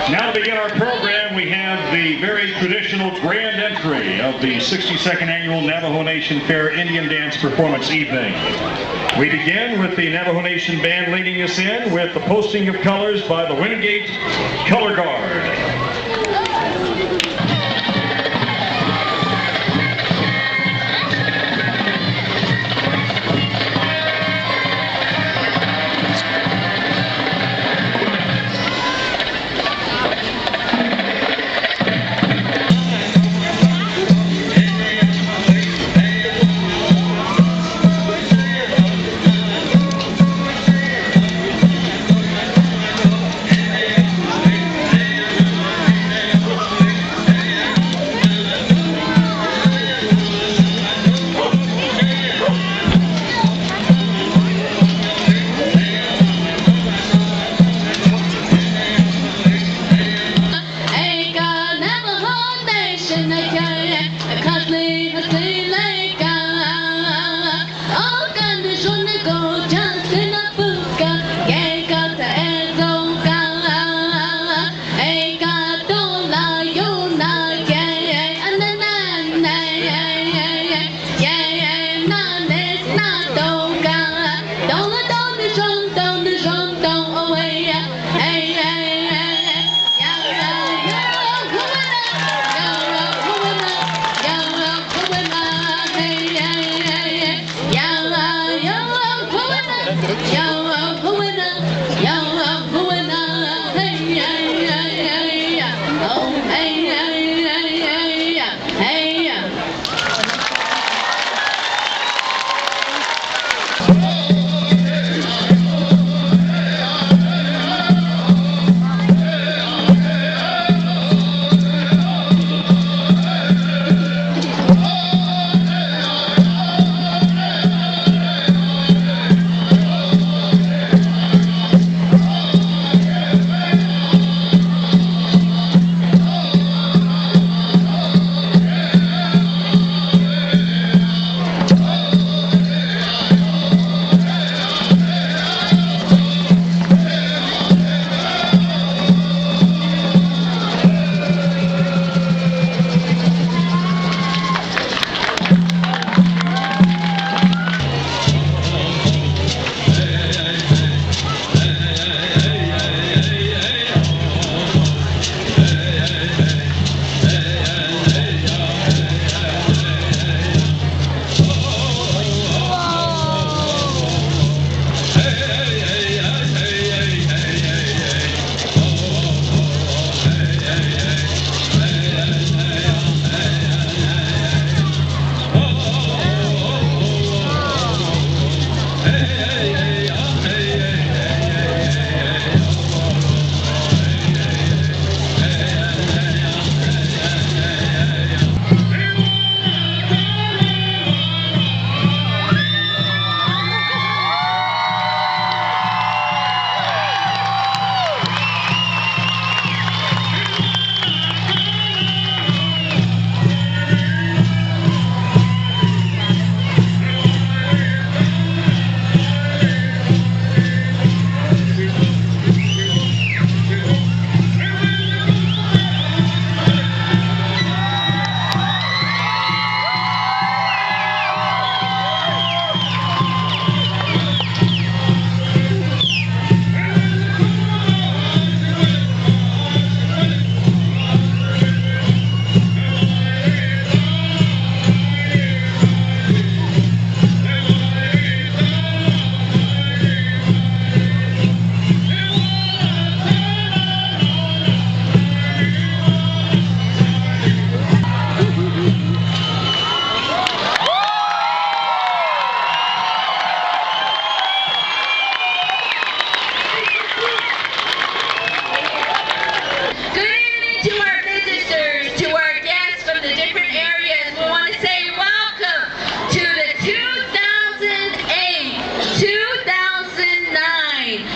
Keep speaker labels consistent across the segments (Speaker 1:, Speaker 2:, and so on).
Speaker 1: Now to begin our program, we have the very traditional grand entry of the 62nd Annual Navajo Nation Fair Indian Dance Performance Evening. We begin with the Navajo Nation Band leading us in with the posting of colors by the Wingate Color Guard.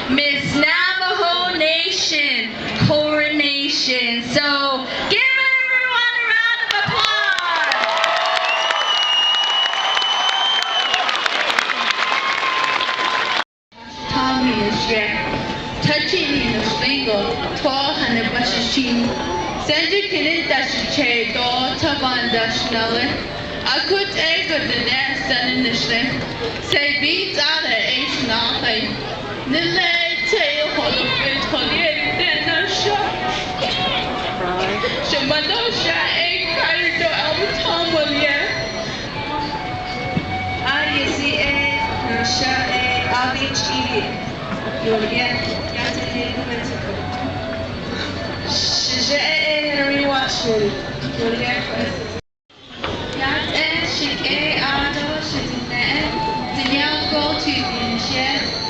Speaker 2: Miss Navajo Nation Coronation. So give everyone a round of applause. Tommy is here, touching in a single 12 tane başışın. Sence kilit daşı çeydo taban daşnalı. Akut egodine senin işte. Sevbi zade eşnağı. Nile tey holup bir kolyerimden aşağı. Şamadosha kaydo avutamolye. Ayesi nasha Nááts'íílid Dance Watchman. Danielle Goldtooth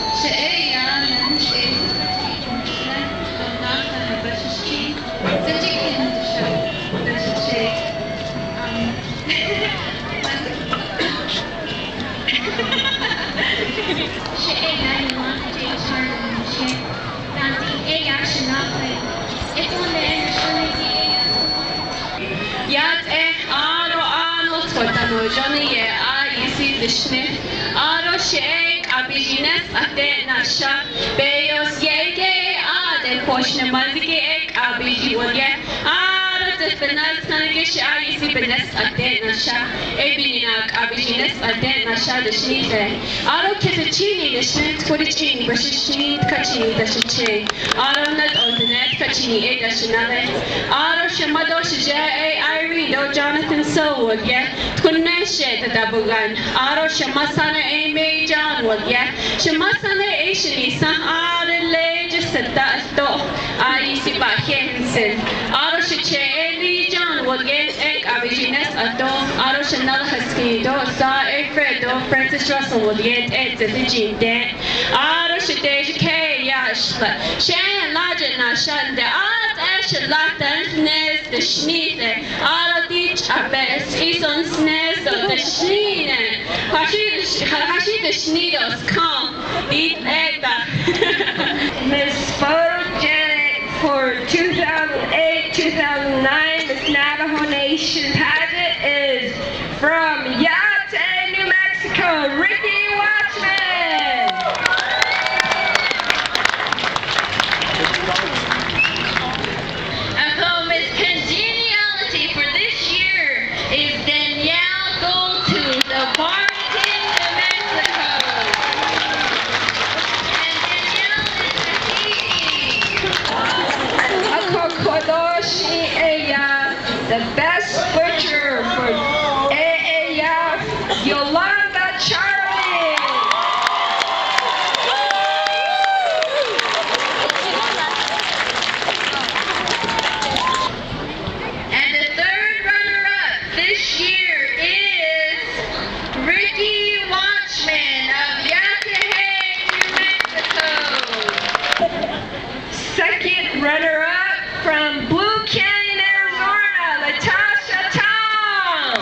Speaker 2: Jonathea Tso Kuneshe Tadabugan Aro Shamasana Amy John Shamasana Asian Sahara Lege Satasto Aisi Bahensen Aro Shache John Ek Abijines Ato Aro Shanal Haskido Sa Efredo Francis Russell Ed Zedijin De Aro Shadesh K Yashla Shan Lajana Shanda Latan Nes the Schnee Aro Dich Abes Ison Snes of the Schnee Hashi the Schneedos come Eat Egba
Speaker 3: Miss Photogenic for 2008-2009 Miss Navajo Nation pageant is from Yate, New Mexico, Rikki Watchman.
Speaker 2: And Miss Congeniality for this year is Danielle Goldtooth of Farmington, New Mexico. And Danielle is the
Speaker 3: The best butcher for Yolanda Charley.
Speaker 2: And the third runner-up this year is Rikki Watchman of Yate, New Mexico.
Speaker 3: Second runner-up from Blue Canyon, Arizona, Latasha Tom.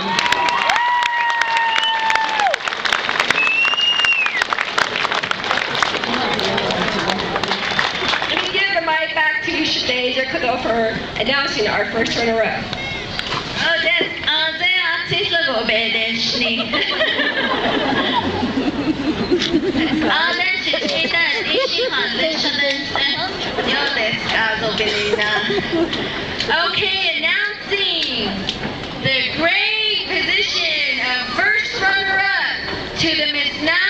Speaker 3: Let me give the mic back to you, Shadasia, for announcing our first runner-up.
Speaker 2: Okay, announcing the great position of first runner-up to the Miss Navajo